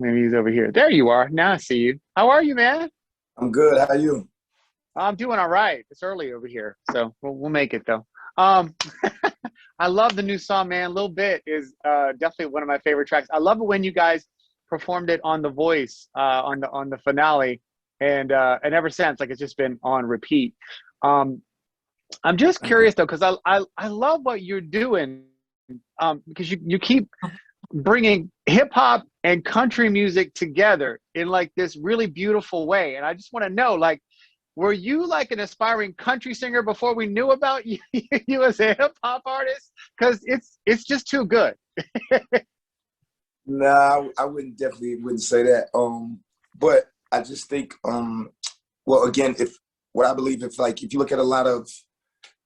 Maybe he's over here. There you are. Now I see you. How are you, man? I'm good. How are you? I'm doing all right. It's early over here, so we'll make it though. Um, I love the new song, man. Lil Bit is definitely one of my favorite tracks. I love it when you guys performed it on The Voice on the finale, and ever since, like it's just been on repeat. Um, I'm just Thank you. curious though, because I love what you're doing, because you keep bringing hip hop and country music together in like this really beautiful way, and I just want to know, like, were you like an aspiring country singer before we knew about you, you as a hip hop artist? Because it's just too good. Nah, I wouldn't definitely wouldn't say that. But I just think, well, again, if what I believe, if you look at a lot of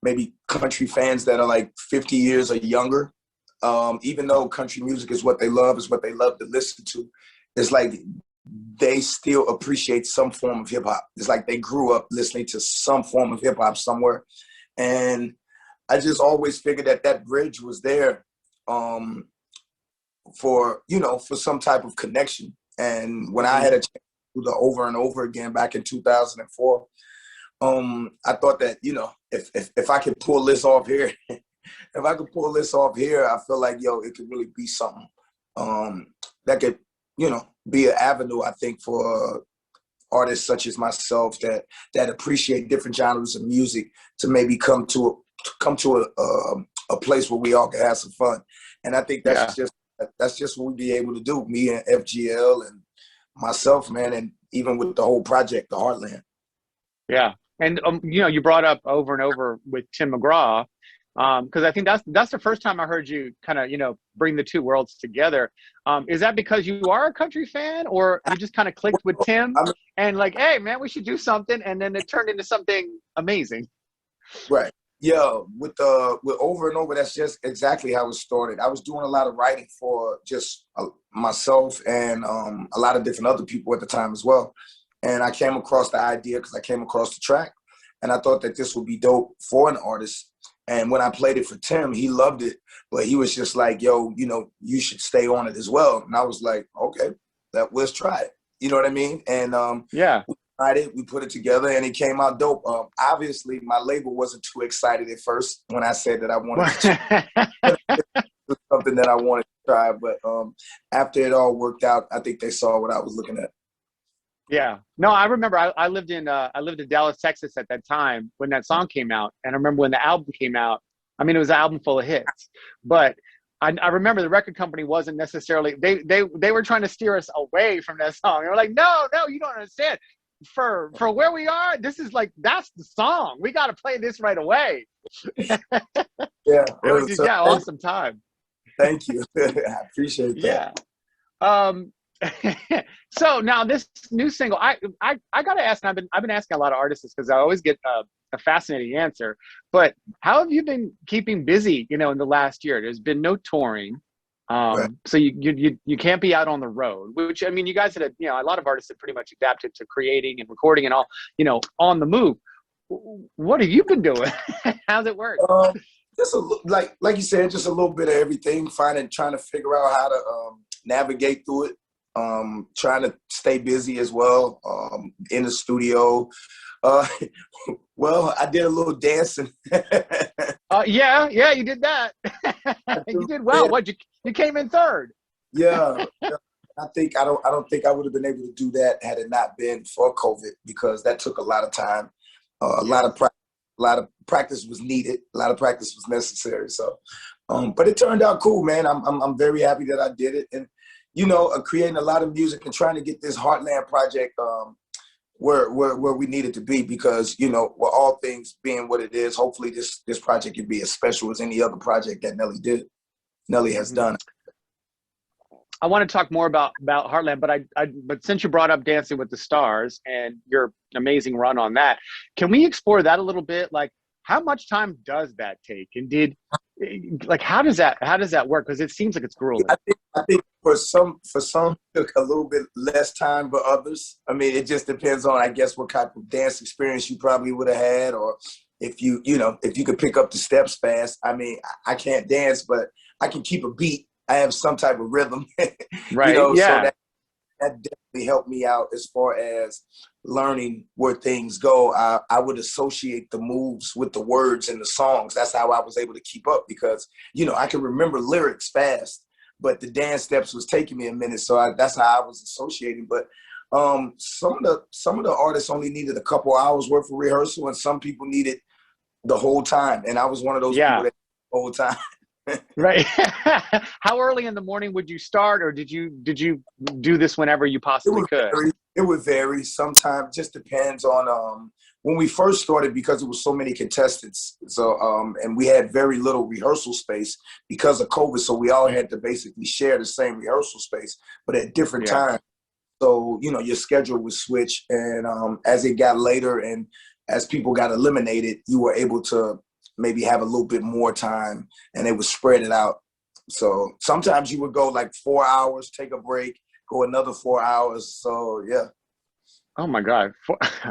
maybe country fans that are like 50 years or younger, even though country music is what they love, is what they love to listen to, it's like they still appreciate some form of hip hop. It's like they grew up listening to some form of hip hop somewhere. And I just always figured that that bridge was there, um, for some type of connection. And when I Hmm. had a chance to do the Over and Over again back in 2004, I thought that, if I could pull this off here, if I could pull this off here, I feel like, it could really be something that could, be an avenue, I think, for artists such as myself that appreciate different genres of music to maybe come to a place where we all can have some fun. And I think Yeah, that's just what we be able to do, me and FGL and myself, man, and even with the whole project, the Heartland. yeah. And you brought up Over and Over with Tim McGraw, because I think that's the first time I heard you kind of bring the two worlds together. Is that because you are a country fan, or you just kind of clicked with Tim I mean, and like, hey man, we should do something, and then it turned into something amazing? right. Yeah, with Over and Over, that's just exactly how it started. I was doing a lot of writing for just myself and a lot of different other people at the time as well. And I came across the idea because I came across the track, and I thought that this would be dope for an artist. And when I played it for Tim, he loved it, but he was just like, "Yo, you should stay on it as well." And I was like, "Okay, let's try it." You know what I mean? And Yeah. we tried it, we put it together, and it came out dope. Obviously, my label wasn't too excited at first when I said that I wanted to do something that I wanted to try, but after it all worked out, I think they saw what I was looking at. Yeah. No, I remember I lived in Dallas, Texas at that time when that song came out. And I remember when the album came out, I mean it was an album full of hits. But I remember the record company wasn't necessarily they were trying to steer us away from that song. They were like, no, no, you don't understand. For where we are, this is like that's the song. We gotta play this right away. Yeah, It was just so yeah, awesome time. thank you. I appreciate that. Yeah. Um, so now this new single, I gotta ask. And I've been asking a lot of artists because I always get a fascinating answer. But how have you been keeping busy? In the last year, there's been no touring, Right. so you can't be out on the road. Which I mean, you guys had a lot of artists have pretty much adapted to creating and recording and all on the move. What have you been doing? How's it work? Um, just like you said, just a little bit of everything. Trying to figure out how to navigate through it. Trying to stay busy as well. In the studio. Uh, well, I did a little dancing. Yeah, yeah, you did that. You did well. What you came in third. Yeah, yeah. I don't think I would have been able to do that had it not been for COVID, because that took a lot of time. A Yeah. lot of practice. A lot of practice was needed. A lot of practice was necessary. So, but it turned out cool, man. I'm very happy that I did it, and creating a lot of music and trying to get this Heartland project where we need it to be, because with all things being what it is, hopefully this project can be as special as any other project that Nelly has Mhm. done. I want to talk more about Heartland, but but since you brought up Dancing with the Stars and your amazing run on that, can we explore that a little bit? Like, how much time does that take? And like how does that work? Because it seems like it's grueling. I think for some it took a little bit less time, but others, I mean, it just depends on, I guess, what type of dance experience you probably would have had, or if you could pick up the steps fast. I mean, I can't dance, but I can keep a beat. I have some type of rhythm, Right? so Yeah. that definitely helped me out as far as learning where things go. I would associate the moves with the words in the songs. That's how I was able to keep up because, you know, I can remember lyrics fast, but the dance steps was taking me a minute. So that's how I was associating. But some of the artists only needed a couple hours worth of rehearsal, and some people needed the whole time. And I was one of those people that the whole time. Right. How early in the morning would you start, or did you do this whenever you possibly could? It would vary. Sometimes just depends on when we first started, because it was so many contestants. So and we had very little rehearsal space because of COVID. So we all had to basically share the same rehearsal space, but at different times. So, you know, your schedule would switch. And as it got later and as people got eliminated, you were able to maybe have a little bit more time, and they would spread it out. So sometimes you would go like 4 hours, take a break, go another 4 hours. So yeah. Oh my God.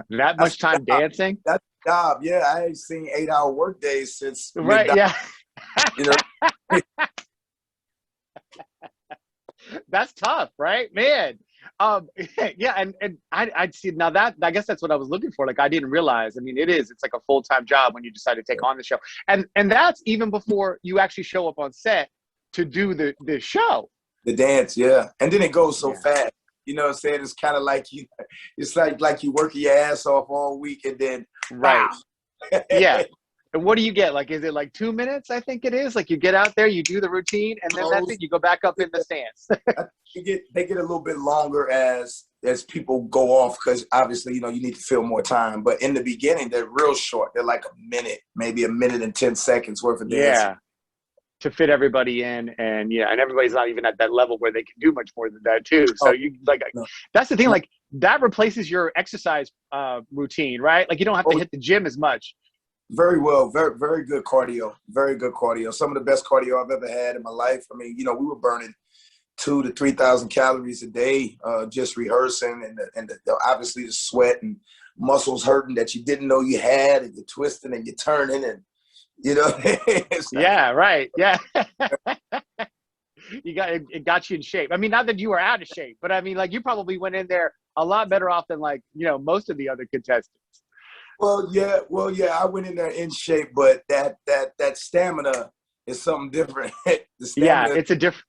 That much time dancing? That's a job. Yeah. I ain't seen 8-hour work days since right. midnight. Yeah. You know? That's tough, right? Man. Yeah, and I'd see now that I guess that's what I was looking for. Like I didn't realize. I mean, it's like a full-time job when you decide to take on the show. And that's even before you actually show up on set to do the show. The dance, yeah. And then it goes so fast. You know what I'm saying? It's kind of like it's like you working your ass off all week and then right. Yeah. And what do you get? Like, is it like 2 minutes? I think it is. Like you get out there, you do the routine, and then that's it. You go back up in the stands. they get a little bit longer as people go off, because obviously, you know, you need to fill more time. But in the beginning, they're real short. They're like a minute, maybe a minute and 10 seconds worth of dancing. Yeah. To fit everybody in, and and everybody's not even at that level where they can do much more than that too. So that's the thing. Like that replaces your exercise routine, right? Like you don't have to hit the gym as much. Very well. Very, very good cardio. Very good cardio. Some of the best cardio I've ever had in my life. I mean, you know, we were burning 2,000 to 3,000 calories a day just rehearsing, and obviously the sweat and muscles hurting that you didn't know you had, and you're twisting and you're turning, and you know. Yeah, right. Yeah. It got you in shape. I mean, not that you were out of shape, but I mean, like you probably went in there a lot better off than like, you know, most of the other contestants. Well, yeah, I went in there in shape, but that stamina is something different. The stamina, it's a different.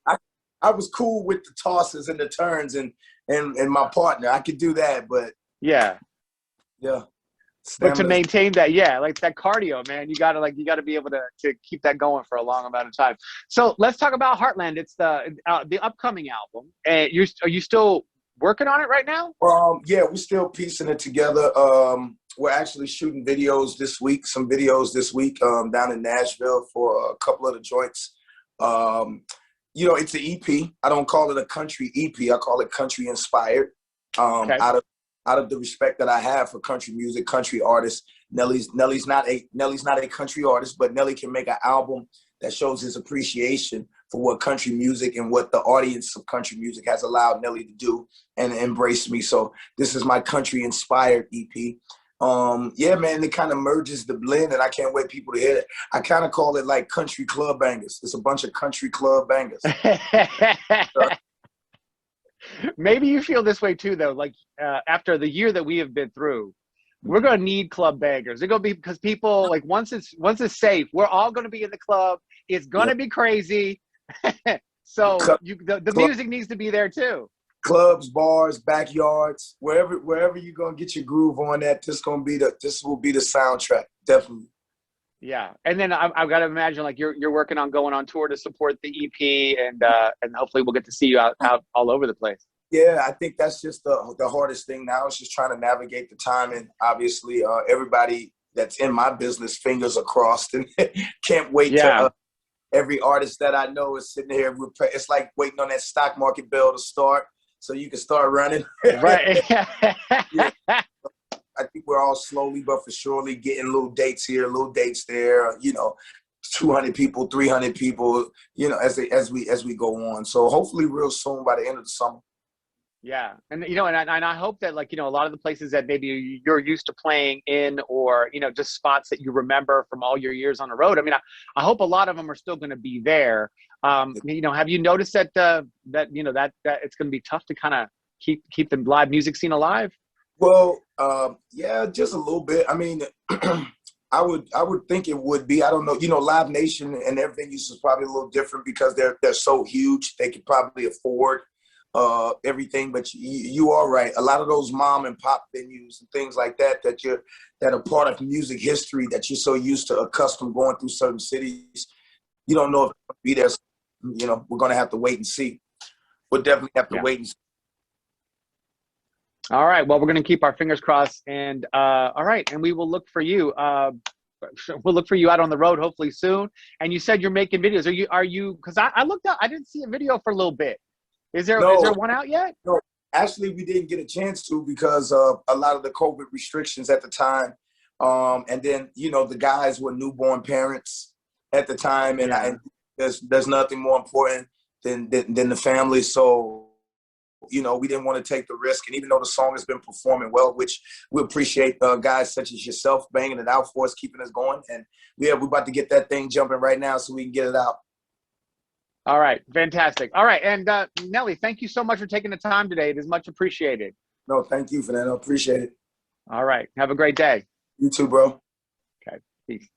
I was cool with the tosses and the turns and my partner. I could do that, but yeah. Stamina. But to maintain that, like that cardio, man, you gotta be able to keep that going for a long amount of time. So let's talk about Heartland. It's the upcoming album, and are you still working on it right now? Yeah, we're still piecing it together. We're actually shooting videos this week, down in Nashville for a couple of the joints. You know, it's an EP. I don't call it a country EP. I call it country inspired. Okay. Out of the respect that I have for country music, country artists. Nelly's not a country artist, but Nelly can make an album that shows his appreciation for what country music and what the audience of country music has allowed Nelly to do and embrace me. So this is my country inspired EP. Yeah, man, it kind of merges the blend, and I can't wait people to hear it. I kind of call it like country club bangers. It's a bunch of country club bangers. Maybe you feel this way too, though. Like after the year that we have been through, we're gonna need club bangers. They're gonna be, because people, like, once it's safe, we're all gonna be in the club. It's gonna be crazy. So the music needs to be there too. Clubs, bars, backyards, wherever you're gonna get your groove on that, this will be the soundtrack, definitely. Yeah, and then I've got to imagine like you're working on going on tour to support the EP, and hopefully we'll get to see you out all over the place. Yeah, I think that's just the hardest thing now, is just trying to navigate the timing. Obviously, everybody that's in my business, fingers are crossed, and can't wait to. Every artist that I know is sitting here. It's like waiting on that stock market bell to start, so you can start running. Right. Yeah. I think we're all slowly but for surely getting little dates here, little dates there. You know, 200 people, 300 people. You know, as we go on. So hopefully, real soon, by the end of the summer. Yeah, and you know, and I hope that, like, you know, a lot of the places that maybe you're used to playing in, or, you know, just spots that you remember from all your years on the road. I mean, I hope a lot of them are still going to be there. You know, have you noticed that you know, that it's going to be tough to kind of keep the live music scene alive? Well, yeah, just a little bit. I mean, I would think it would be. I don't know. You know, Live Nation and their venues is probably a little different because they're so huge. They could probably afford everything. But you are right. A lot of those mom and pop venues and things like that that are part of music history that you're so used to, accustomed going through certain cities. You don't know if it'll be there. You know, we're gonna have to wait and see. We'll definitely have to wait and see. All right. Well, we're going to keep our fingers crossed, and all right, and we will look for you. We'll look for you out on the road, hopefully soon. And you said you're making videos. Are you? Because I looked up, I didn't see a video for Lil Bit. Is there one out yet? No, actually, we didn't get a chance to because of a lot of the COVID restrictions at the time. And then, you know, the guys were newborn parents at the time, and there's nothing more important than the family. So, you know, we didn't want to take the risk. And even though the song has been performing well, which we appreciate guys such as yourself banging it out for us, keeping us going. And we're about to get that thing jumping right now so we can get it out. All right. Fantastic. All right. And Nelly, thank you so much for taking the time today. It is much appreciated. No, thank you, Fernando. Appreciate it. All right. Have a great day. You too, bro. Okay. Peace.